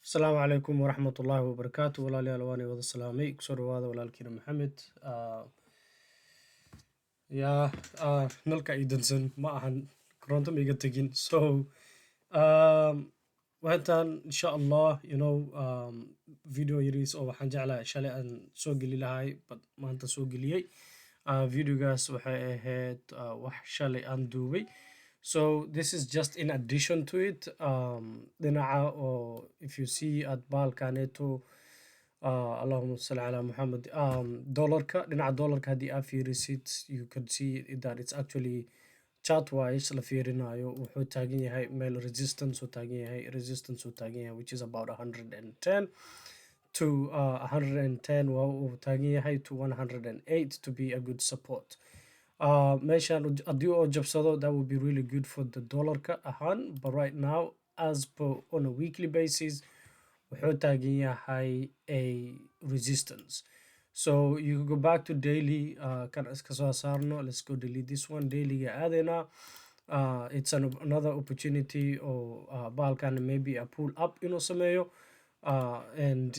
Asalaamu calaykum waraxmatullaahi wabarakaatu walaalayaal waan wada salaamay kusoo dhawaada walaalkiina maxamed. yaa nalka ii dansan ma ahan koronto ma iga tegin waxaan insha allah video yariis oo waxaan jeclahay shalay aan soo geli lahay but maanta soo geliyey. Videogaas waxay ahayd wax shalay aan duubay. So this is just in addition to it. Dhinaca oo if you see at balkaneto Allahumma salli ala Muhammad. Dollarka dhinaca dollarka haddii aad fiirisid you could see that it's actually chart wise la fiirinayo wuxuu taagan yahay meel resistance uu taagan yahay which is about 110 to 110 waa uu taagan yahay to 108 to be a good support. Meeshaan haddii oo jabsado that would be really good for the dollarka ahaan, but right now as per on a weekly basis wuxuu taagan yahay a resistance. So you can go back to daily kan iska soo saarno. Let's go delete this one. Daily ga aadena it's another opportunity or balkan maybe a pull up sameeyo and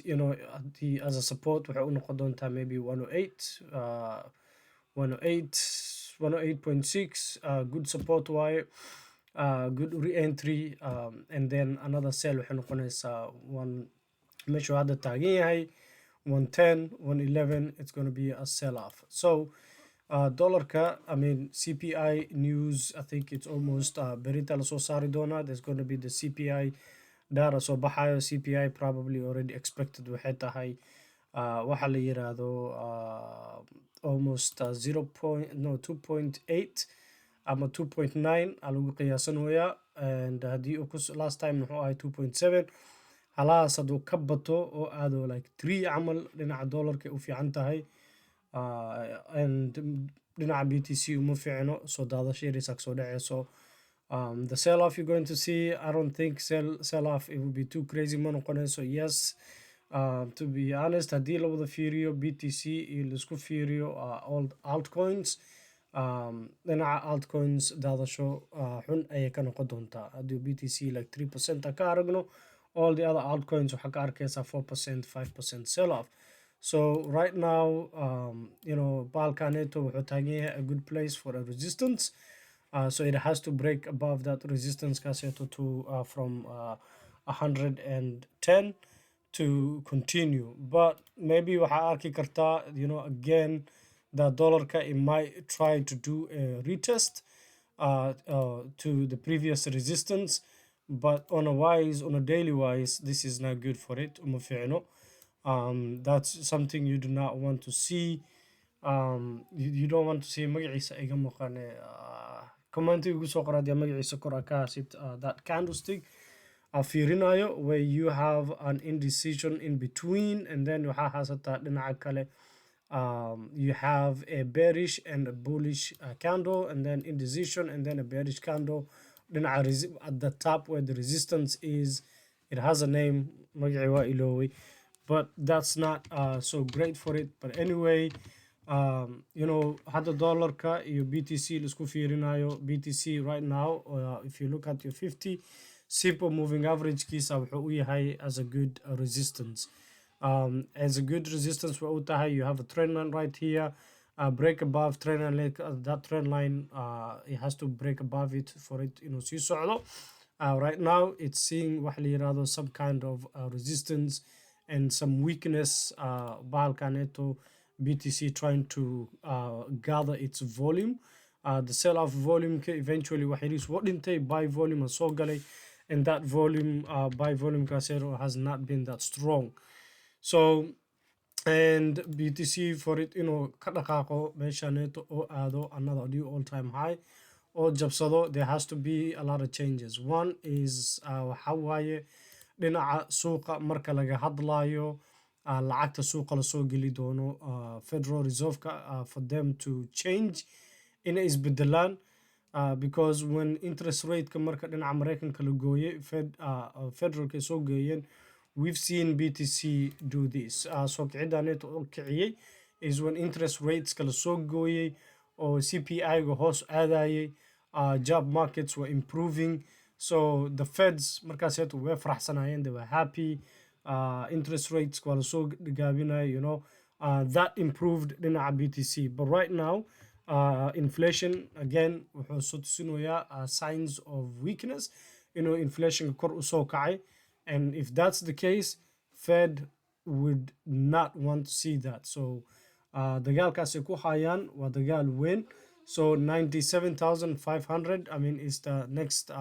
the as a support waxay u noqon doontaa maybe 108 108.6 good support waaye. Good re-entry and then another sell waxay noqonaysaa one meesha hadda taagan yahay 110 111 it's going to be a sell off. So dollarka I mean CPI news I think it's almost berita la soo saari doonaa. There's going to be the CPI data soo baxayo. CPI probably already expected waxay tahay waxa la yiraahdo almost 2.8 ama 2.9 lagu qiyaasanayaa and haddii last time wuxuu ahay 2.7 halaas hadduu ka bato oo aado like 3 camal dhinaca dollarka u fiican tahay and dhinaca BTC uma fiicno soo daadasho yariis soo dhaceyso. The sell off you're going to see I don't think sell off it will be too crazy ma noqonayso. Yes, to be honest haddii la wada fiiriyo BTC iyo laisku fiiriyo all altcoins dhinaca altcoins daadasho xun ayay ka noqon doontaa haddii BTC like 3% ka aragno. All the other altcoins waxaa ka arkaysaa 4% 5% sell off. So right now balkaneto wuxuu taagan yahay a good place for a resistance. So it has to break above that resistance kaseeto to from 110 to continue, but maybe waxaa arki kartaa again the dollarka it might try to do a retest to the previous resistance, but on a daily wise this is not good for it. Uma fiicno. That's something you do not want to see. You don't want to see magaciisa iga maqane comment igu soo qoraad magaciisa kor ka hasid that candlestick fiirinayo where you have an indecision in between and then waxaa haysataa dhinaca kale you have a bearish and a bullish candle and then indecision and then a bearish candle dhinaca at the top where the resistance is. It has a name magaci waa iloway, but that's not so great for it. But anyway hadda dollarka iyo BTC laisku fiirinayo. BTC right now if you look at your 50 simple moving average kiisa wuxuu u yahay as a good resistance. As a good resistance waa u tahay. You have a trend line right here. Break above trend line that trend line it has to break above it for it sii socdo. Right now it's seeing wax la yiraahdo some kind of resistance and some weakness. Balkaneto BTC trying to gather its volume. The sell off volume eventually waxay soo dhintay. Buy volume soo galay and that volume buy volume kasero has not been that strong. So and BTC for it ka dhaqaaqo meeshaneeto oo aado another new all time high oo jabsado there has to be a lot of changes. One is waxa waaye dhinaca suuqa marka laga hadlayo lacagta suuqa la soo geli doono Federal Reserve for them to change inay isbedelaan. Because when interest rate ka marka dhinaca Mareykanka la gooyay federalka soo geeyeen we've seen BTC do this. So kicidaneeto oo kiciyay is when interest rates kala soo gooyay oo CPI ga hoos aadayay. Job markets were improving So the Feds markaaseeto way faraxsanayeen, they were happy. Interest rates waa lasoo gaabinaya, that improved dhinaca BTC. But right now, inflation again wuxuu soo tusinayaa signs of weakness, inflation kor usoo kacay. And if that's the case, Fed would not want to see that. So dagaalkaasi ku hayaan waa dagaal weyn. So 97,500, I mean, is the next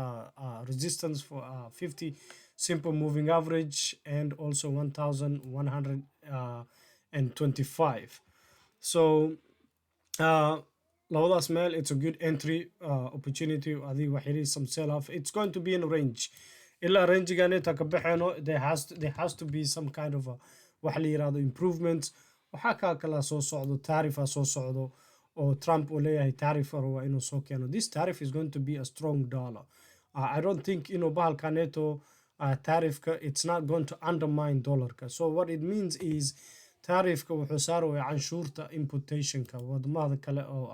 resistance for 50 simple moving average, and also 1,125. So labadaas meel, it's a good entry opportunity. adiga wax yari some sell off, it's going to be in a range. ilaa rangeganeta ka baxeeno, there has to be some kind of wax la yiraahdo improvements. waxaa kaa kala soo socdo, tariff soo socdo, or Trump uu leeyahay tariff waa inuu soo keeno. This tariff is going to be a strong dollar. I don't think bahalkaneeto tariffka, it's not going to undermine dollarka. So what it means is tariffka wuxuu saaraya canshuurta importationka, wadamada kale oo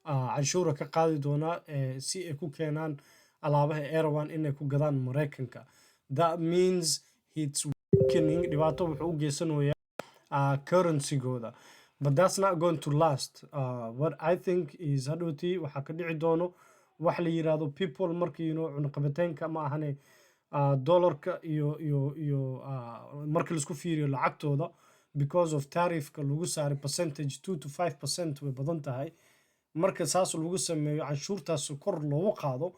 canshuura ka qaadi doona si ay ku keenaan alaabaha Erdogan inay ku gadaan Mareykanka. That means it's weakening, dhibaato wuxuu u geysanayaa currency-gooda. But that's not going to last. What I think is hadhowtii waxaa ka dhici doono wax la yiraahdo people markii cunaqabataynka ma ahane dollarka iyo markii laisku fiiriyo lacagtooda, because of tariffka lagu saaray percentage 2 to 5% way badan tahay. marka saas lagu sameeyo canshuurtaas kor loogu qaado,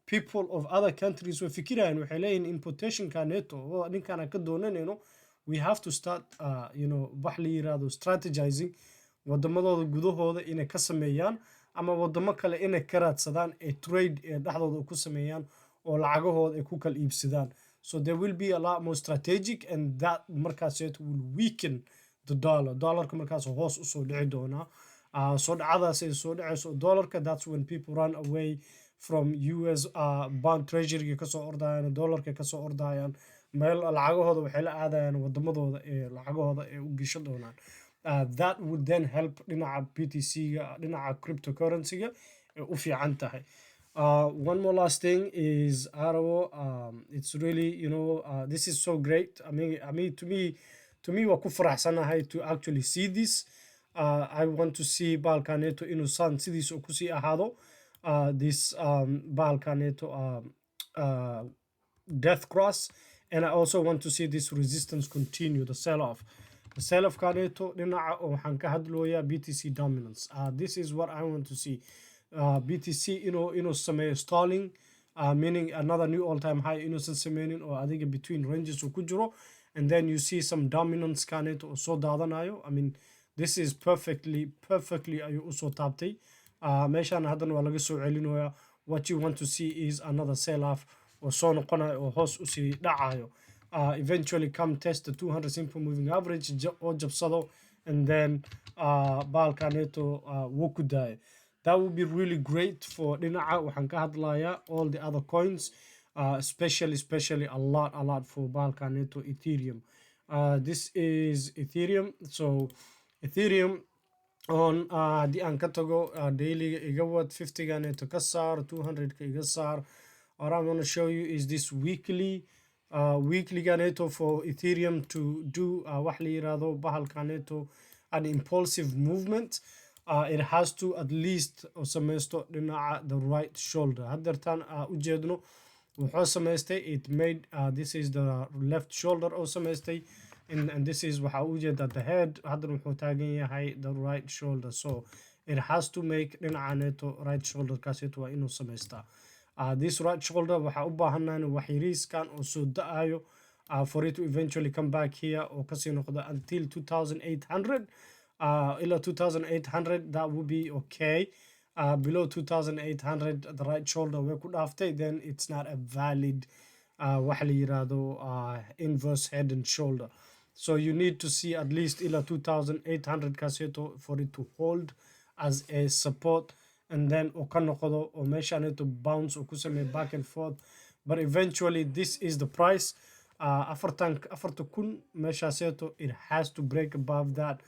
people of other countries way fikirayaan, waxay leeyihiin importationka neto ninkaan ka doonanayno, we have to start wax la yiraahdo strategizing wadamadooda gudahooda inay ka sameeyaan, ama wadamo kale inay ka raadsadaan ee trade ee dhexdooda ku sameeyaan oo lacagahooda ay ku kala iibsadaan. So there will be a lot more strategic, and that markaas will weaken the dollarka markaas hoos usoo dhici doonaa. soo dhacadaas ay soo dhacayso dollarka, that's when people run away from US bond treasury kasoo ordayaan, dollarka kasoo ordayaan, meel lacagahooda waxay la aadayaan wadamadooda ee lacagahooda ay u gisho doonaan. That would then help dhinaca BTC-ga, dhinaca cryptocurrency-ga u fiican tahay. One more last thing is Arrow. It's really, this is so great. I mean, to me, waa ku faraxsanahay to actually see this. I want to see bahalkaneeto inuu san sidiisa uu kusii ahaado. This bahalkaneeto death cross, and I also want to see this resistance continue, the sell-off. The sell-off kaneeto dhinaca oo waxaan ka hadlooyaa BTC dominance. This is what I want to see. BTC inuu sameeyo stalling, meaning another new all-time high inuusan sameynin oo adiga between ranges uu ku jiro, and then you see some dominance kaneeto oo soo daadanayo. I mean, this is perfectly ayuu usoo taabtay. meeshaan haddana waa laga soo celinayaa. What you want to see is another sell-off oo soo noqonayo oo hoos usii dhacayo. Eventually come test the 200 simple moving average oo jabsado, and then bahalkaneeto wuu ku daayo. That would be really great for dhinaca waxaan ka hadlayaa all the other coins, especially a lot for bahalkaneeto Ethereum. This is Ethereum. So Ethereum on haddii aan ka tago dailyga iga wad 50ganeeto ka saar, 200ka iga saar. What I'm going to show you is this weekly ganeeto for Ethereum to do wax la yiraahdo bahalkaneeto an impulsive movement. It has to at least sameysto dhinaca the right shoulder. Haddeertaan ujeedno wuxuu samaystay, it made this is the left shoulder oo samaystay, and this is waxa ujeeda the head. haddana wuxuu taagan yahay the right shoulder, so it has to make dhinacaneeto right shoulder kaasito waa inuu samaystaa. This right shoulder waxa u baahanaan wax yariiskan oo soo da'ayo for it to eventually come back here oo kasii noqdo until 2800. Ila 2800, that would be okay. Below 2800, the right shoulder way ku dhaaftay, then it's not a valid wax la yiraahdo inverse head and shoulder. So you need to see at least ila 2800 kaseto for it to hold as a support, and then oo ka noqdo oo meeshaneeto bounce oo ku sameeyo back and forth. But eventually this is the price. afartan kun meeshaaseeto, it has to break above that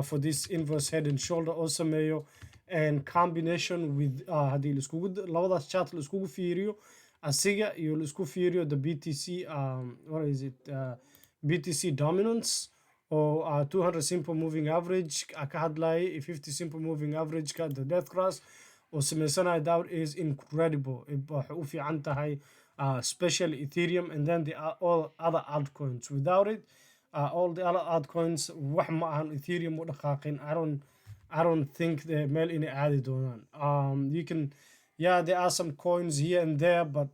for this inverse head and shoulder oo sameeyo, and combination with haddii labadaas chart la iskugu fiiriyo, asiga iyo la isku fiiriyo the BTC what is it BTC dominance or 200 simple moving average ka hadlayay 50 simple moving average ka the death cross oo sameysanayo that is incredible waxay u fiican tahay special Ethereum and then the all other altcoins without it all the other altcoins wax ma ahan Ethereum u dhaqaaqin I don't think the meel inay aadi doonaan you can yeah there are some coins here and there but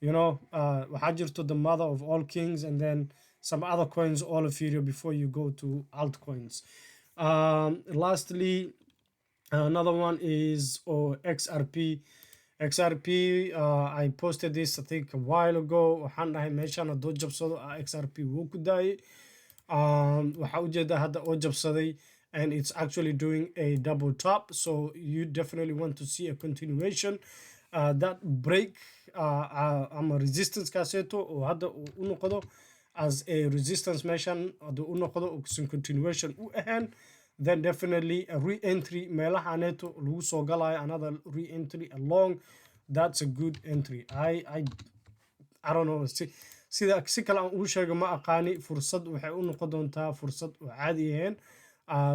you know waxaa jirto the mother of all kings and then some other coins all of you before you go to altcoins. Lastly, another one is XRP. XRP, I posted this I think a while ago. waxaan dhahay meeshaan haddoo jabsado XRP wuu ku daayay. waxaa ujeedaa hadda oo jabsaday and it's actually doing a double top, so you definitely want to see a continuation. That break ama resistance kaaseeto oo hadda u noqdo as a resistance meeshan hadduu u noqdo some continuation u ahaan, then definitely a re-entry meelahaneeto lagu soo galayo another re-entry along, that's a good entry. I don't know sida si kale aan ugu sheego ma aqaani, fursad waxay u noqon doontaa fursad oo caadi ahayn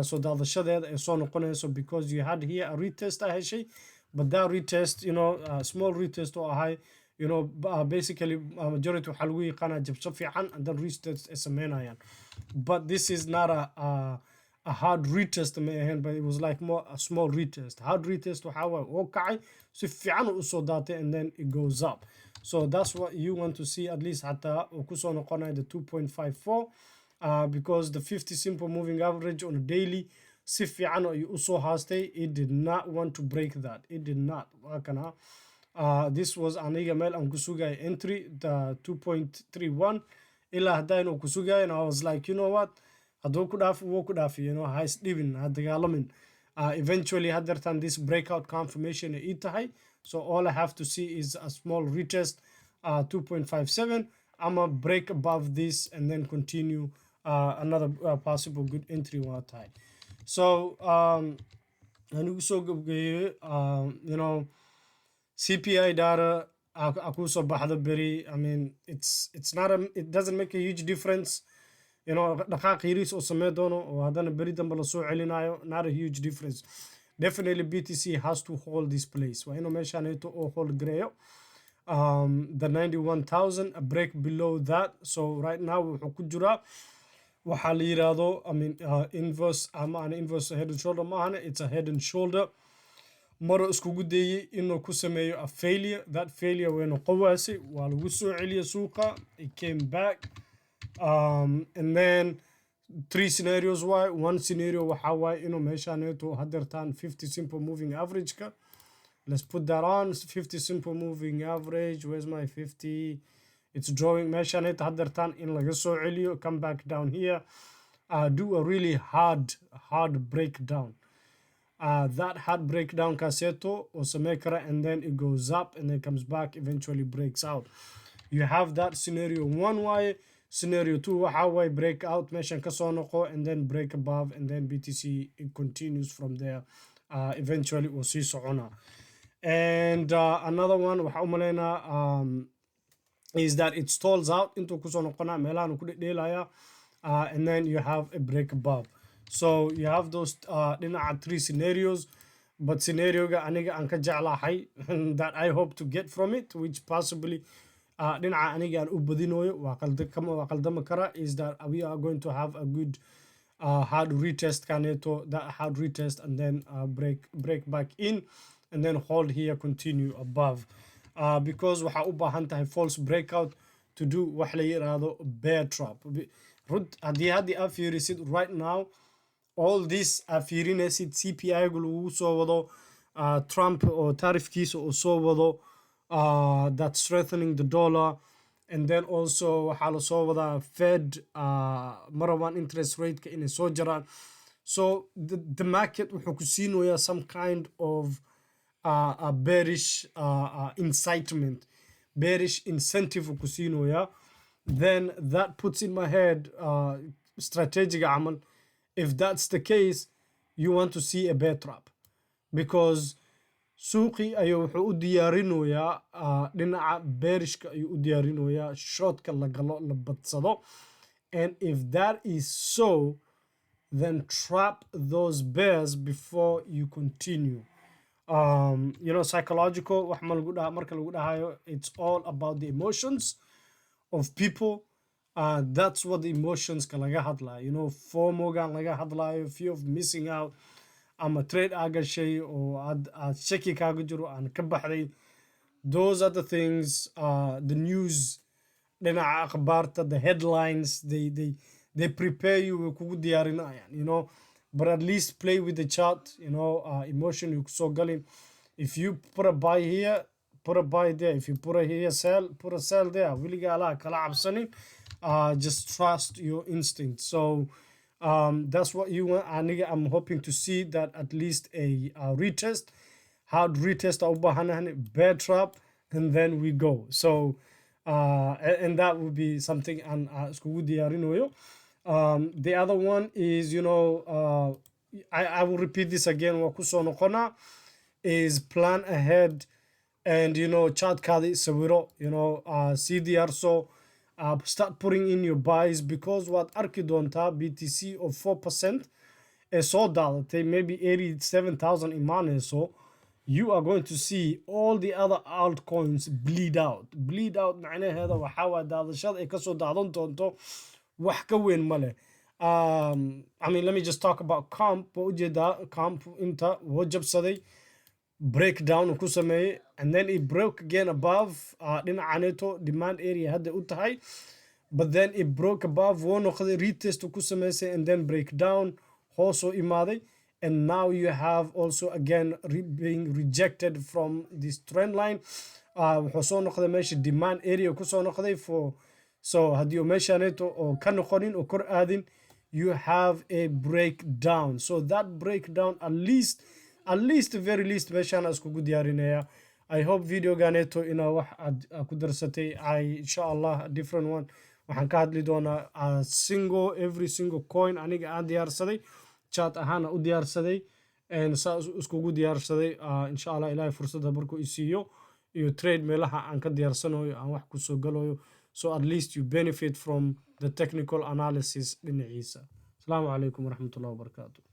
soo daadashadeeda ay soo noqonayso because you had here a retest I heshay, but that retest you know small retest oo ahay you know basically majority waxaa lagu yaqaanaa jabso fiican and then retest ay sameynayaan, but this is not a hard retest ma ahayn, but it was like more a small retest. Hard retest waxaa waaye oo kacay si fiican u soo daatay and then it goes up, so that's what you want to see at least hataa uu kusoo noqonayo the 2.54 because the 50 simple moving average on a daily si fiican ayuu usoo haastay, it did not want to break that, it did not. waa kana this was aniga meel aan ku sugaya entry the 2.31 ilaa haddaan uu ku sugaya and I was like you know what hadduu ku dhaaf wuu ku dhaafi you know ha isdhibin ha dagaalamin. Eventually hadeertan this breakout confirmation ay ii tahay, so all I have to see is a small retest 2.57 ama break above this and then continue another possible good entry waa tahay. So anigu soo gabgeeyey you know CPI data akusoo baxda beri, I mean it's not it doesn't make a huge difference you know dhaqaaq yariis oo samee doono oo haddana beri dambe lasoo celinayo, not a huge difference. Definitely BTC has to hold this place, waa inuu meeshaaneeto oo hold gareeyo the 91,000 a break below that, so right now wuxuu ku jiraa waxaa la yiraahdo I mean inverse ama an inverse head and shoulder maahane, it's a head and shoulder. maro iskugu dayay inuu ku sameeyo a failure, that failure waynu qawaasay waa lagu soo celiya suuqa, it came back and then three scenarios why one scenario waxaa waaye inuu meeshaaneeto hadeertaan 50 simple moving average ka, let's put that on 50 simple moving average, where's my 50, it's drawing meeshaaneeto hadeertaan in laga soo celiyo, come back down here do a really hard breakdown. That hard breakdown kaseto or samekara and then it goes up and then comes back, eventually breaks out. You have that scenario one way, scenario two how way break out meshan kasoo noqo and then break above and then BTC it continues from there, eventually uu sii socona. And another one waxa u maleynaa is that it stalls out intuu kusoo noqona meelahan ku dhedheelaya and then you have a break above. So you have those dhinaca three scenarios, but scenario-ga aniga aan ka jeclahay that I hope to get from it, which possibly dhinaca aniga aan u badinoyo waa qaldama kara, is that we are going to have a good hard retest kaneto, that hard retest and then break back in and then hold here, continue above because waxa u baahan tahay false breakout to do wax la yiraahdo bear trap. haddii aad fiirisid right now all this fiirinaysid CPI gu lagu soo wado Trump oo tariffkiisa oo soo wado that's strengthening the dollar, and then also waxaa la soo wadaa Fed marawan interest rate ka inay soo jaraan, so the market wuxuu ku siinoyaa some kind of a bearish incitement, bearish incentive ku siinoyaa. Then that puts in my head strategic amal, if that's the case you want to see a bear trap because suuqii ayuu wuxuu u diyaarinayaa dhinaca beerishka ayuu u diyaarinayaa shortka la galo la badsado. And if that is so, then trap those bears before you continue. You know, psychological wax ma lagu dhaha marka lagu dhahayo, it's all about the emotions of people. That's what the emotions ka laga hadlayo. You know, FOMO gan laga hadlayo, fear of missing out. ama trade aa gashay oo aad shaki kaaga jiro aan ka baxday. Those are the things, the news, dhinaca akhbaarta, the headlines, they prepare you, way kugu diyaarinayaan, you know. But at least play with the chart, you know, emotion you soo galin. If you put a buy here, put a buy there. If you put a here sell, put a sell there. Wiliga ala kala cabsanin. Just trust your instinct. So that's what you want. I'm hoping to see that at least a retest, hard retest au bahanahan, bear trap, and then we go. So and that would be something and iskugu diyaarinayo. The other one is, you know, I will repeat this again, waa kusoo noqona, is plan ahead and, you know, chartkaadi sawiro, you know, CDR. Start putting in your buys, because waad arki doontaa BTC of 4% ee soo daadatay, maybe 87,000 imaanayso. You are going to see all the other altcoins bleed out. Bleed out macnaheeda waxaa waa daadashada ay kasoo daadan doonto wax ka weyn ma leh. I mean, let me just talk about comp. Waa ujeedaa comp inta wuu jabsaday, breakdown ku sameeyay, and then it broke again above dhinacaneeto demand area hadda u tahay, but then it broke above, wuu noqday retest ku sameysay, and then breakdown hoosoo imaaday. And now you have also again being rejected from this trend line. Wuxuu soo noqday meesha demand area ku soo noqday for, so haddii meeshaneeto oo ka noqonin oo kor aadin, you have a breakdown. So that breakdown, at least very least meeshaan iskugu diyaarinaya. I hope video ganeeto inaa wax aad ku darsatay. Insha Allah different one waxaan ka hadli doonaa every single coin aniga aan diyaarsaday, chat ahaana u diyaarsaday, and saa iskugu diyaarsaday. Insha Allah ilaahay fursadda markuu i siiyo iyo trade meelaha aan ka diyaarsanayo aan wax kusoo galayo, so at least you benefit from the technical analysis dhinaciisa. Asalaamu calaykum waraxmatullahi wabarakaatu.